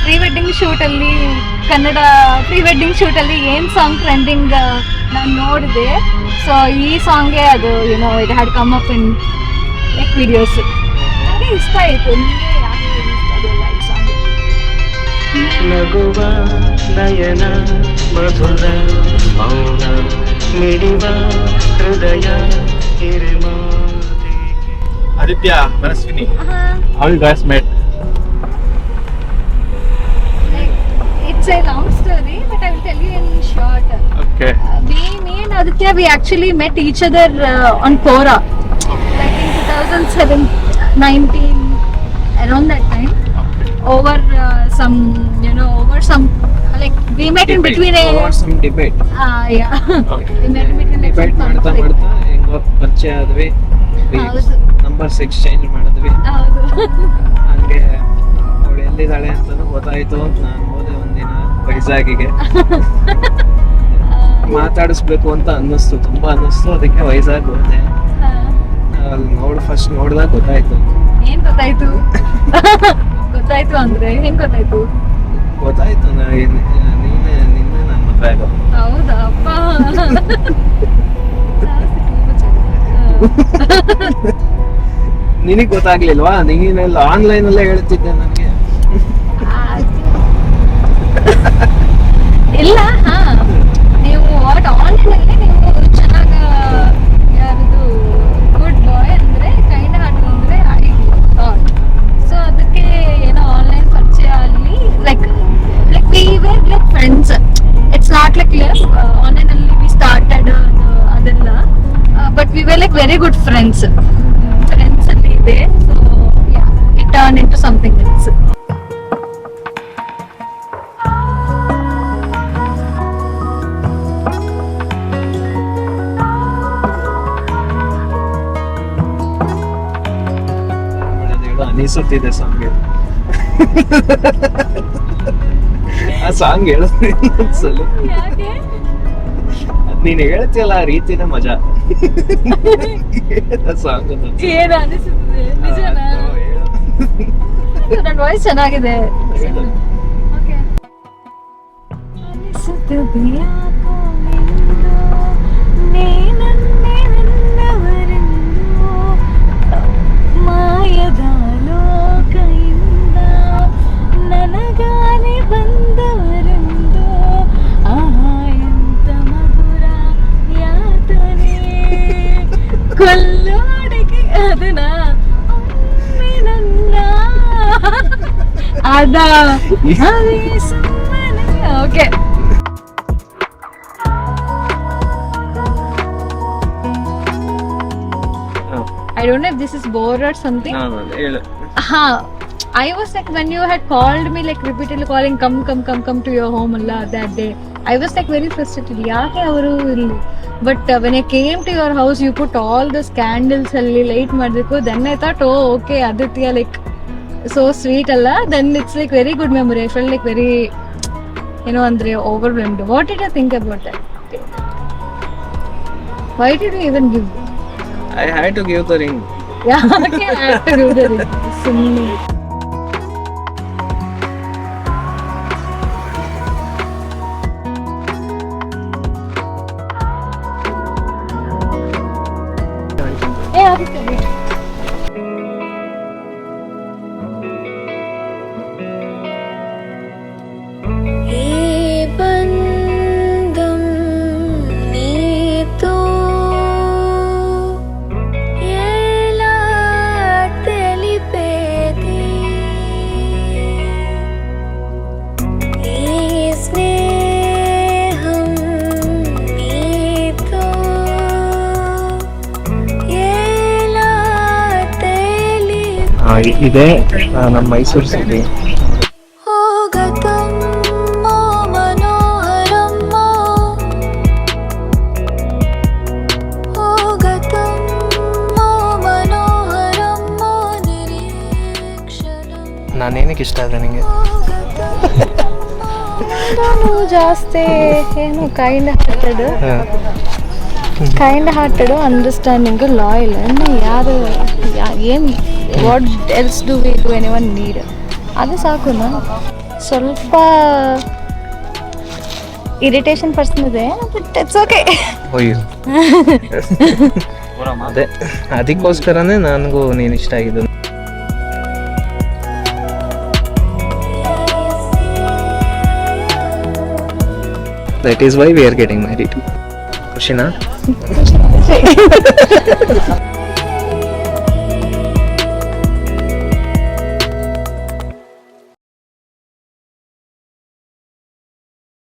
Pre wedding ಶೂಟಲ್ಲಿ Kannada pre wedding ಶೂಟಲ್ಲಿ ಏನು ಸಾಂಗ್ ಟ್ರೆಂಡಿಂಗ್ ನಾನು ನೋಡಿದೆ. ಸೊ ಈ ಸಾಂಗೇ ಅದು you know it had come up in like videos. ನನಗೆ ಇಷ್ಟ ಆಯಿತು. ನಿಮಗೆ ಯಾಕೆ ಇಷ್ಟ ಆಗಿಲ್ಲ ಈ ಸಾಂಗ್? ನಗುವ ನಯನ ಮಧುರ ಮೌನ ಮಿಡಿವ ಹೃದಯ Aditya, Manaswini. How you guys met? It's a long story, but I will tell you in short. Okay. Me and Aditya, we actually met each other on Quora, like in 2019, around that time. Okay. Over some, like we met in between a. Over some debate. Yeah. Okay. We met in between like debate some ಮಾಡ್ತಾ conflict. ಮಾಡ್ತಾ ಹೆಂಗೋ ಪರಿಚಯ ಆದ್ವಿ. ಹೌದು. Numbers exchange ಮಾಡಿದ್ವಿ. ಹೌದು. ಹಂಗೆ ಅವಳು ಎಲ್ಲಿದ್ದಾಳೆ ಅಂತಾನು ಗೊತ್ತಾಯ್ತು. ನಾನು ಹೋದೆ ಒಂದಿನ ವೈಜಾಗಿಗೆ ಮಾತಾಡಿಸ್ಬೇಕು ಅಂತ ಅನ್ನಿಸ್ತು, ತುಂಬಾ ಅನ್ನಿಸ್ತು. ಅದಕ್ಕೆ ವೈಜಾಗ್ ಹೋದೆ. ಅಲ್ಲಿ ಫಸ್ಟ್ ನೋಡಿದಾಗ ಗೊತ್ತಾಯ್ತು. ಏನ್ ಗೊತ್ತಾಯ್ತು? ಗೊತ್ತಾಯ್ತು ಅಂದ್ರೆ ಏನ್ ಗೊತ್ತಾಯ್ತು? ಗೊತ್ತಾಯ್ತು ನಿನ್ನೆ ನನ್ನ ಮದುವೆ ಆಗೋದು. ಹೌದಾ ಅಪ್ಪ. ನಿನಗ್ ಗೊತ್ತಾಗ್ಲಿಲ್ವಾ? ನೀನೆಲ್ಲ ಆನ್ಲೈನ್ ಅಲ್ಲೇ ಹೇಳ್ತಿದ್ದೆ ನನಗೆ. ಇಲ್ಲ ನೀವು ವಾಟ್ ಆನ್ಲೈನಲ್ಲಿ ನೀವು ಚೆನ್ನಾಗ ಯಾರದು ಗುಡ್ ಬಾಯ್ ಅಂದ್ರೆ ಕೈಂಡ್ ಹಾರ್ಟ್ ಅಂದ್ರೆ ಐ ಥಾಟ್. ಸೊ ಅದಕ್ಕೆ ಏನೋ ಆನ್ಲೈನ್ ಪರಿಚಯ ಅಲ್ಲಿ like we were like friends. It's not like online ಅಲ್ಲಿ ವಿ ಸ್ಟಾರ್ಟೆಡ್ ಅದೆಲ್ಲ, but we were like very good friends ಅಲ್ಲಿ ಇದೆ. So yeah it turn into something else. ಅನಿಸುತ್ತಿದೆ ಸಾಂಗ್. ಆ ಸಾಂಗ್ ಹೇಳಿದ್ರೆ ಒಂದ್ಸಲ ಯಾಕೆ? ನೀನ್ ಹೇಳ್ತಿಯಲ್ಲ ಆ ರೀತಿನ ಮಜಾ. ಸಾಂಗ್ ಏನು ಅನಿಸುತ್ತದೆ? ನಿಜನಾ? ನನ್ನ ವಾಯ್ಸ್ ಚೆನ್ನಾಗಿದೆ. ಓಕೆ. ಅನಿಸುತ್ತದೆ ಯಾಕೋ ನಿಂದು, ನೀನನ್ನೇ ನನ್ನವರೆಂದು, ಮಾಯದ ಲೋಕದಿಂದ ನನಗಾನೆ ಬಂದವರೆಂದು, ಆಹಾ ಎಂತ ಮಧುರ ಯಾತನೆ ಕೊಲ್ಲೋಡಿಗೆ ಅದನ್ನ ಒಮ್ಮೆ ನನ್ನ ಅದ ಅದೇ ಸುಮ್ಮನೆ. Okay. I don't know if this is bore or something. ಹೇಳು. I was like, when you had called me like repeatedly calling, come to your home alla that day, I was like very frustrated. Yaake avaru illi? But when I came to your house, you put all the candles alli light madikku. Then I thought, oh okay, Aditya like so sweet alla. Then it's like very good memory. I felt like very andre overwhelmed. What did you think about that? Why did you even give? I had to give the ring. Yeah, okay, I have to do the ring. Sumni. Hey, Aditya, wait. ಇದೆ ನಮ್ಮ Mysuru city. ನಾನೇನಕ್ಕೆ ಇಷ್ಟ ಆದ ನಿಂಗೆ? ನಾನು ಜಾಸ್ತಿ ಏನು kind hearted understanding loyal. ಯಾರು ಏನು what else do we do anyone need, ಅದು ಸಾಕು. ಸ್ವಲ್ಪ ಇರಿಟೇಷನ್ ಪರ್ಸನ್ ಇದೆ ಬಟ್ ಇಟ್ಸ್ ಓಕೆ. ಅಯ್ಯೋ ಅದೇ ಅದಕ್ಕೋಸ್ಕರನೇ ನನಗೂ ನೀನು ಇಷ್ಟ ಆಗಿದ್ದು. That is why we are getting married. ಖುಷಿನಾ?